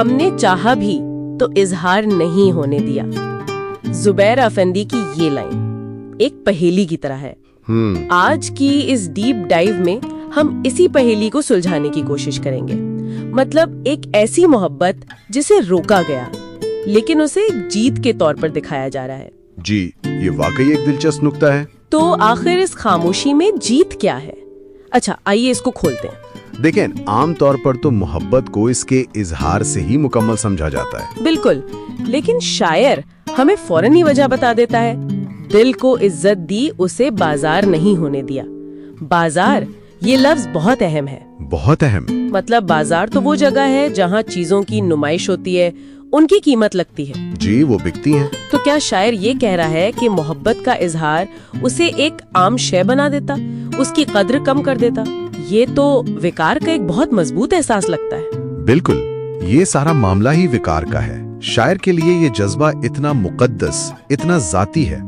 ہم نے چاہا بھی تو اظہار نہیں ہونے دیا۔ زبیر افندی کی یہ لائن ایک پہیلی کی طرح ہے۔ آج کی اس ڈیپ ڈائیو میں ہم اسی پہیلی کو سلجھانے کی کوشش کریں گے۔ مطلب ایک ایسی محبت جسے روکا گیا لیکن اسے ایک جیت کے طور پر دکھایا جا رہا ہے۔ جی، یہ واقعی ایک دلچسپ نکتہ ہے۔ تو آخر اس خاموشی میں جیت کیا ہے؟ اچھا، آئیے اس کو کھولتے ہیں۔ دیکھیں، عام طور پر تو محبت کو اس کے اظہار سے ہی مکمل سمجھا جاتا ہے۔ بالکل، لیکن شاعر ہمیں فوراً ہی وجہ بتا دیتا ہے۔ دل کو عزت دی، اسے بازار نہیں ہونے دیا۔ بازار، یہ لفظ بہت اہم ہے۔ بہت اہم۔ مطلب بازار تو وہ جگہ ہے جہاں چیزوں کی نمائش ہوتی ہے، ان کی قیمت لگتی ہے۔ جی، وہ بکتی ہیں۔ تو کیا شاعر یہ کہہ رہا ہے کہ محبت کا اظہار اسے ایک عام شے بنا دیتا، اس کی قدر کم کر دیتا؟ یہ تو وقار کا ایک بہت مضبوط احساس لگتا ہے۔ بالکل، یہ سارا معاملہ ہی وقار کا ہے۔ شاعر کے لیے یہ جذبہ اتنا مقدس، اتنا ذاتی ہے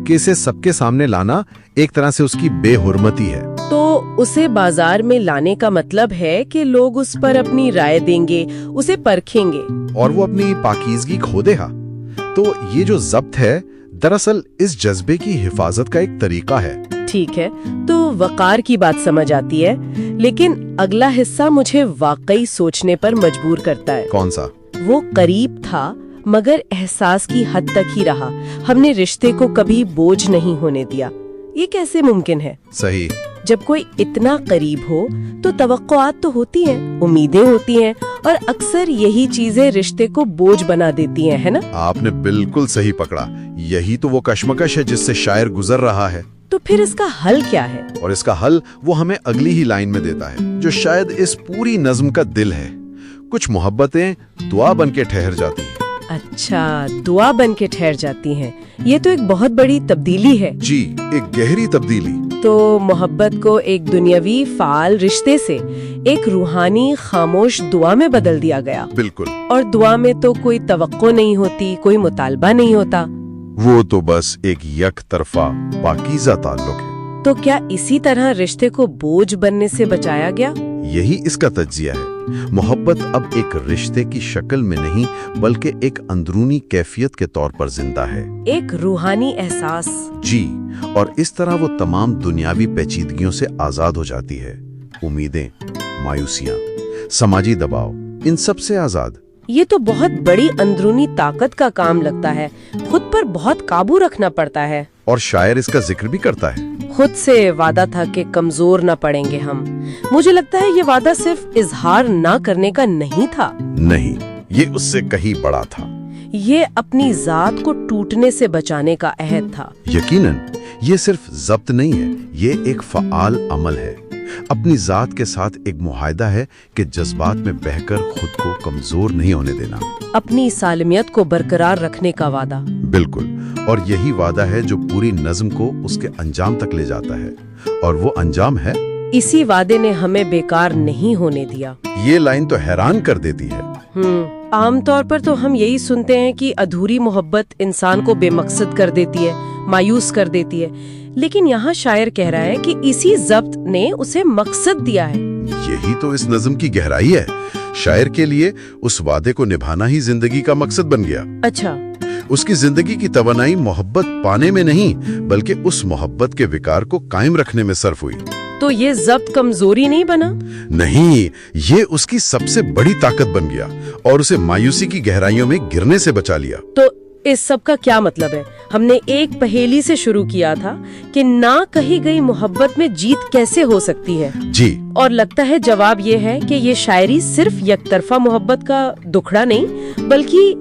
کہ اسے سب کے سامنے لانا ایک طرح سے اس کی بے حرمتی ہے۔ تو اسے بازار میں لانے کا مطلب ہے کہ لوگ اس پر اپنی رائے دیں گے، اسے پرکھیں گے اور وہ اپنی پاکیزگی کھو دے گا۔ تو یہ جو ضبط ہے، دراصل اس جذبے کی حفاظت کا ایک طریقہ ہے۔ ٹھیک ہے، تو وقار کی بات سمجھ آتی ہے، لیکن اگلا حصہ مجھے واقعی سوچنے پر مجبور کرتا ہے۔ کون سا؟ وہ قریب تھا مگر احساس کی حد تک ہی رہا۔ ہم نے رشتے کو کبھی بوجھ نہیں ہونے دیا۔ یہ کیسے ممکن ہے؟ صحیح۔ جب کوئی اتنا قریب ہو تو توقعات تو ہوتی ہیں، امیدیں ہوتی ہیں، اور اکثر یہی چیزیں رشتے کو بوجھ بنا دیتی ہیں، ہے نا؟ آپ نے بالکل صحیح پکڑا۔ یہی تو وہ کشمکش ہے جس سے شاعر گزر رہا ہے۔ تو پھر اس کا حل کیا ہے؟ اور اس کا حل وہ ہمیں اگلی ہی لائن میں دیتا ہے، جو شاید اس پوری نظم کا دل ہے۔ کچھ محبتیں دعا بن کے ٹھہر جاتی ہیں۔ اچھا، دعا بن کے ٹھہر جاتی ہیں۔ یہ تو ایک بہت بڑی تبدیلی ہے۔ جی، ایک گہری تبدیلی۔ تو محبت کو ایک دنیاوی فعال رشتے سے ایک روحانی خاموش دعا میں بدل دیا گیا۔ بالکل۔ اور دعا میں تو کوئی توقع نہیں ہوتی، کوئی مطالبہ نہیں ہوتا۔ وہ تو بس ایک یک طرفہ پاکیزہ تعلق ہے۔ تو کیا اسی طرح رشتے کو بوجھ بننے سے بچایا گیا؟ یہی اس کا تجزیہ ہے۔ محبت اب ایک رشتے کی شکل میں نہیں بلکہ ایک اندرونی کیفیت کے طور پر زندہ ہے، ایک روحانی احساس۔ جی، اور اس طرح وہ تمام دنیاوی پیچیدگیوں سے آزاد ہو جاتی ہے۔ امیدیں، مایوسیاں، سماجی دباؤ، ان سب سے آزاد۔ یہ تو بہت بڑی اندرونی طاقت کا کام لگتا ہے، خود پر بہت قابو رکھنا پڑتا ہے۔ اور شاعر اس کا ذکر بھی کرتا ہے۔ خود سے وعدہ تھا کہ کمزور نہ پڑیں گے ہم۔ مجھے لگتا ہے یہ وعدہ صرف اظہار نہ کرنے کا نہیں تھا۔ نہیں، یہ اس سے کہیں بڑا تھا۔ یہ اپنی ذات کو ٹوٹنے سے بچانے کا عہد تھا۔ یقیناً، یہ صرف ضبط نہیں ہے، یہ ایک فعال عمل ہے۔ اپنی ذات کے ساتھ ایک معاہدہ ہے کہ جذبات میں بہہ کر خود کو کمزور نہیں ہونے دینا۔ اپنی سالمیت کو برقرار رکھنے کا وعدہ۔ بالکل، اور یہی وعدہ ہے جو پوری نظم کو اس کے انجام تک لے جاتا ہے، اور وہ انجام ہے، اسی وعدے نے ہمیں بیکار نہیں ہونے دیا۔ یہ لائن تو حیران کر دیتی ہے۔ عام طور پر تو ہم یہی سنتے ہیں کہ ادھوری محبت انسان کو بے مقصد کر دیتی ہے، مایوس کر دیتی ہے، لیکن یہاں شاعر کہہ رہا ہے کہ اسی ضبط نے اسے مقصد دیا ہے۔ یہی تو اس نظم کی گہرائی ہے۔ شاعر کے لیے اس وعدے کو نبھانا ہی زندگی کا مقصد بن گیا۔ اچھا، اس کی زندگی کی توانائی محبت پانے میں نہیں بلکہ اس محبت کے وقار کو قائم رکھنے میں صرف ہوئی۔ تو یہ ضبط کمزوری نہیں بنا؟ نہیں، یہ اس کی سب سے بڑی طاقت بن گیا اور اسے مایوسی کی گہرائیوں میں گرنے سے بچا لیا۔ تو اس سب کا کیا مطلب ہے؟ ہم نے ایک پہیلی سے شروع کیا تھا کہ نہ کہی گئی محبت میں جیت کیسے ہو سکتی ہے؟ جی، اور لگتا ہے جواب یہ ہے کہ یہ شاعری صرف یک طرفہ محبت کا دکھڑا نہیں بلکہ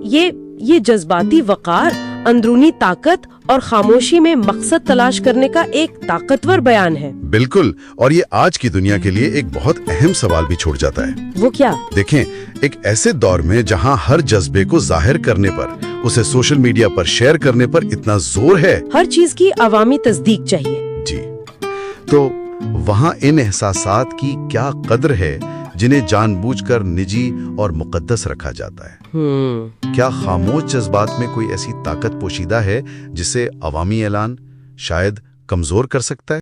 یہ جذباتی وقار، اندرونی طاقت اور خاموشی میں مقصد تلاش کرنے کا ایک طاقتور بیان ہے۔ بالکل، اور یہ آج کی دنیا کے لیے ایک بہت اہم سوال بھی چھوڑ جاتا ہے۔ وہ کیا؟ دیکھیں، ایک ایسے دور میں جہاں ہر جذبے کو ظاہر کرنے پر، اسے سوشل میڈیا پر شیئر کرنے پر اتنا زور ہے، ہر چیز کی عوامی تصدیق چاہیے۔ جی، تو وہاں ان احساسات کی کیا قدر ہے جنہیں جان بوجھ کر نجی اور مقدس رکھا جاتا ہے؟ کیا خاموش جذبات میں کوئی ایسی طاقت پوشیدہ ہے جسے عوامی اعلان شاید کمزور کر سکتا ہے؟